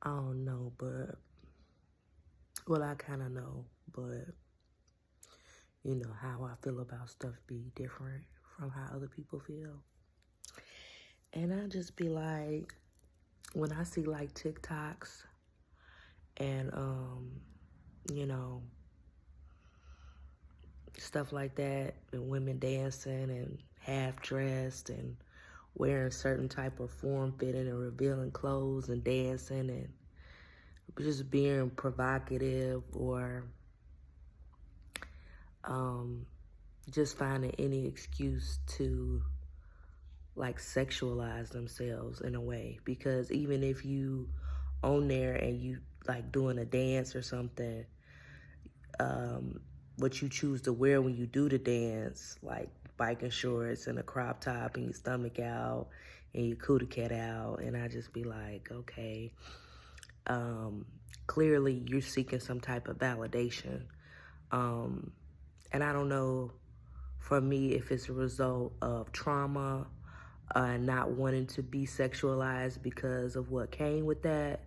I don't know, but, well, I kind of know, but, how I feel about stuff be different from how other people feel. And I just be like, when I see like TikToks and, you know, stuff like that, and women dancing and half dressed and wearing certain type of form-fitting and revealing clothes and dancing and just being provocative or just finding any excuse to like sexualize themselves in a way. Because even if you on there and you like doing a dance or something, what you choose to wear when you do the dance, like biking shorts and a crop top and your stomach out and your cootie cat out, and I just be like, okay, clearly you're seeking some type of validation. And I don't know, for me, if it's a result of trauma, not wanting to be sexualized because of what came with that,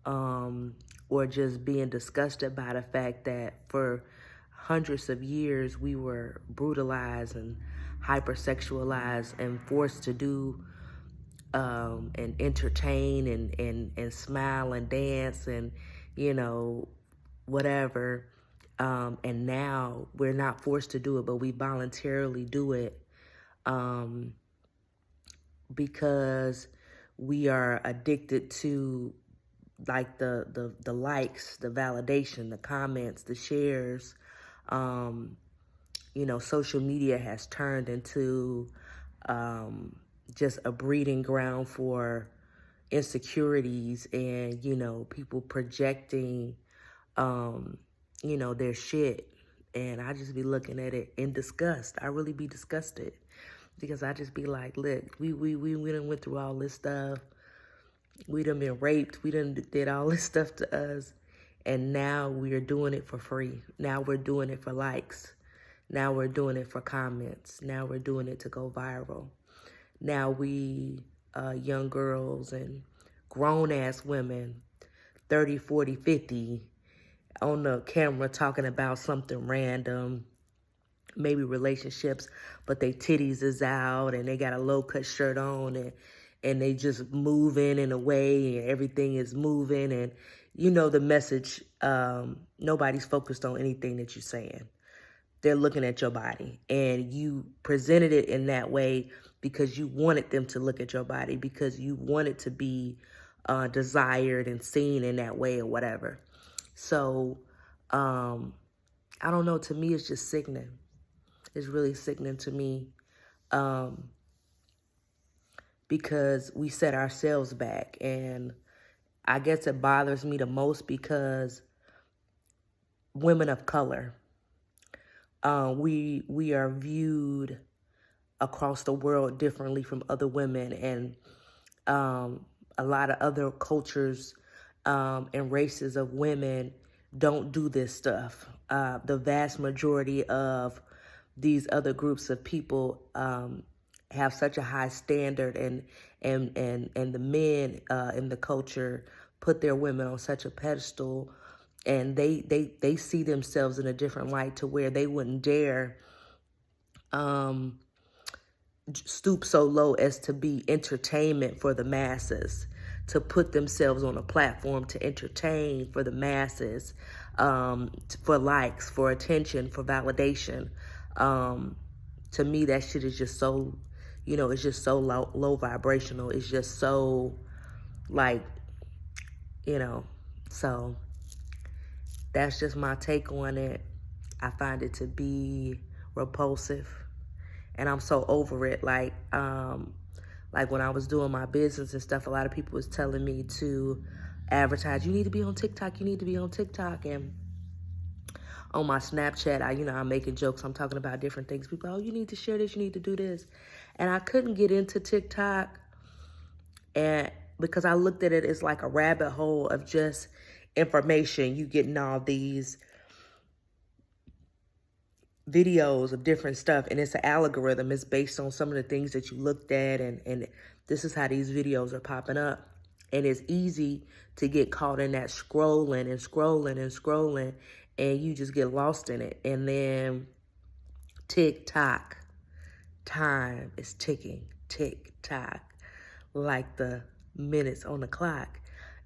or just being disgusted by the fact that for hundreds of years we were brutalized and hypersexualized and forced to do and entertain and smile and dance and, whatever. And now we're not forced to do it, but we voluntarily do it because we are addicted to like the likes, the validation, the comments, the shares. Social media has turned into just a breeding ground for insecurities and, people projecting, their shit. And I just be looking at it in disgust. I really be disgusted because I just be like, look, we done went through all this stuff. We done been raped. We done did all this stuff to us. And now we are doing it for free. Now we're doing it for likes. Now we're doing it for comments. Now we're doing it to go viral. Now we, young girls and grown-ass women, 30, 40, 50, on the camera talking about something random, maybe relationships, but they titties is out and they got a low-cut shirt on and they just moving in a way and everything is moving and the message, nobody's focused on anything that you're saying. They're looking at your body and you presented it in that way because you wanted them to look at your body, because you wanted to be desired and seen in that way or whatever. So, I don't know, to me, it's just sickening. It's really sickening to me because we set ourselves back. And I guess it bothers me the most because women of color, we are viewed across the world differently from other women, and a lot of other cultures and races of women don't do this stuff. The vast majority of these other groups of people have such a high standard, and the men in the culture put their women on such a pedestal, and they see themselves in a different light to where they wouldn't dare stoop so low as to be entertainment for the masses, to put themselves on a platform to entertain for the masses, for likes, for attention, for validation. To me, that shit is just so, it's just so low vibrational. It's just so like, so that's just my take on it. I find it to be repulsive. And I'm so over it. Like when I was doing my business and stuff, a lot of people was telling me to advertise, you need to be on TikTok, you need to be on TikTok. And on my Snapchat, I'm making jokes, I'm talking about different things. People, oh, you need to share this, you need to do this. And I couldn't get into TikTok, and because I looked at it as like a rabbit hole of just information. You getting all these videos of different stuff, and it's an algorithm. It's based on some of the things that you looked at, and this is how these videos are popping up. And it's easy to get caught in that scrolling and scrolling and scrolling, and you just get lost in it. And then tick-tock, time is ticking, tick-tock, like the minutes on the clock.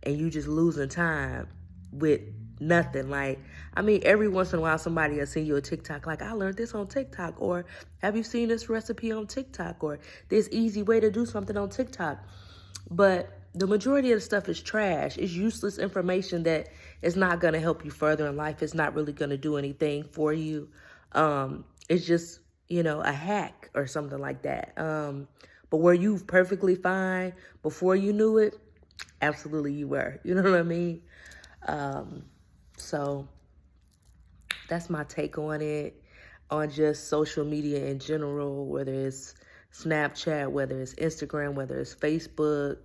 And you just losing time with nothing. Like, I mean, every once in a while somebody will send you a TikTok like, I learned this on TikTok, or have you seen this recipe on TikTok, or this easy way to do something on TikTok. But the majority of the stuff is trash. It's useless information that is not going to help you further in life. It's not really going to do anything for you. It's just, you know, a hack or something like that. But were you perfectly fine before you knew it? Absolutely you were. You know what I mean? So that's my take on it, on just social media in general, whether it's Snapchat, whether it's Instagram, whether it's Facebook.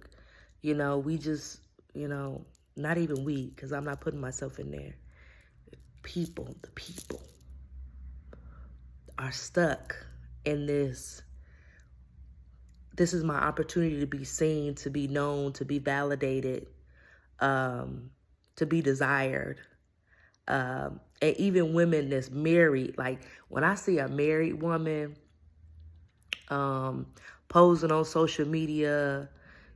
You know, we just, you know, not even we, because I'm not putting myself in there. The people are stuck in this. This is my opportunity to be seen, to be known, to be validated, to be desired. And even women that's married, like when I see a married woman posing on social media,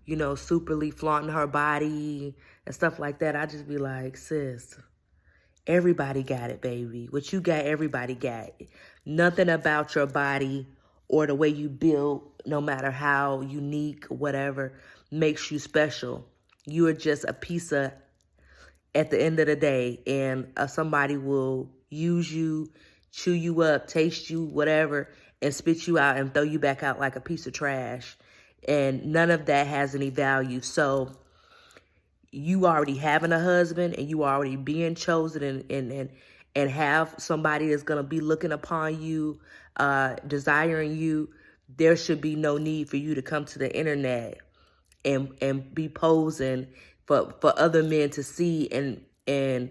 you know, superly flaunting her body and stuff like that, I just be like, sis, everybody got it, baby. What you got, everybody got it. Nothing about your body or the way you build, no matter how unique, whatever, makes you special. You are just a piece of, at the end of the day, and somebody will use you, chew you up, taste you, whatever, and spit you out and throw you back out like a piece of trash. And none of that has any value. So you already having a husband, and you already being chosen, and have somebody that's going to be looking upon you, desiring you. There should be no need for you to come to the internet and be posing for other men to see and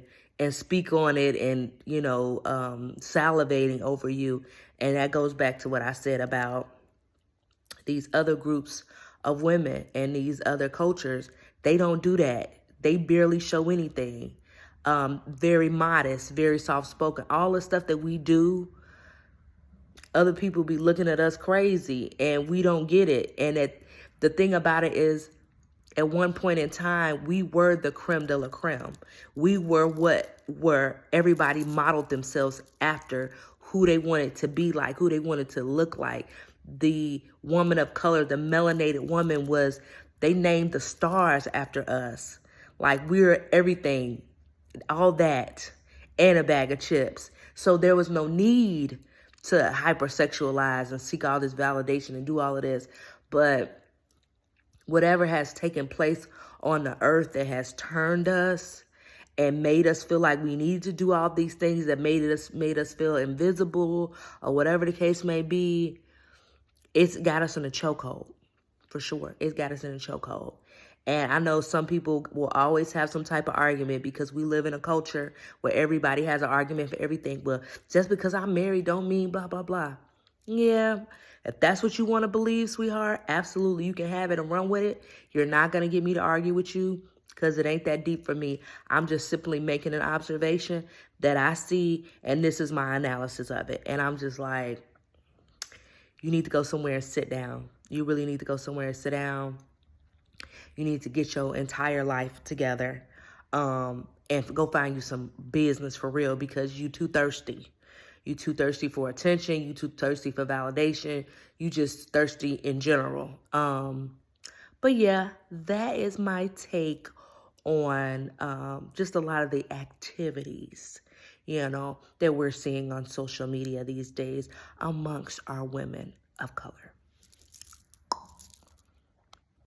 speak on it, and, you know, salivating over you. And that goes back to what I said about these other groups of women and these other cultures. They don't do that. They barely show anything. Very modest, very soft-spoken. All the stuff that we do, other people be looking at us crazy, and we don't get it. And the thing about it is, at one point in time, we were the creme de la creme. We were where everybody modeled themselves after, who they wanted to be like, who they wanted to look like. The woman of color, the melanated woman, they named the stars after us. Like, we're everything, all that, and a bag of chips. So there was no need to hypersexualize and seek all this validation and do all of this. But whatever has taken place on the earth that has turned us and made us feel like we need to do all these things, that made us feel invisible, or whatever the case may be, it's got us in a chokehold, for sure. It's got us in a chokehold. And I know some people will always have some type of argument, because we live in a culture where everybody has an argument for everything. Well, just because I'm married don't mean blah, blah, blah. Yeah, if that's what you want to believe, sweetheart, absolutely, you can have it and run with it. You're not going to get me to argue with you, because it ain't that deep for me. I'm just simply making an observation that I see, and this is my analysis of it. And I'm just like, you need to go somewhere and sit down. You really need to go somewhere and sit down. You need to get your entire life together, and go find you some business for real, because you too thirsty. You too thirsty for attention. You too thirsty for validation. You just thirsty in general. But yeah, that is my take on just a lot of the activities, you know, that we're seeing on social media these days amongst our women of color.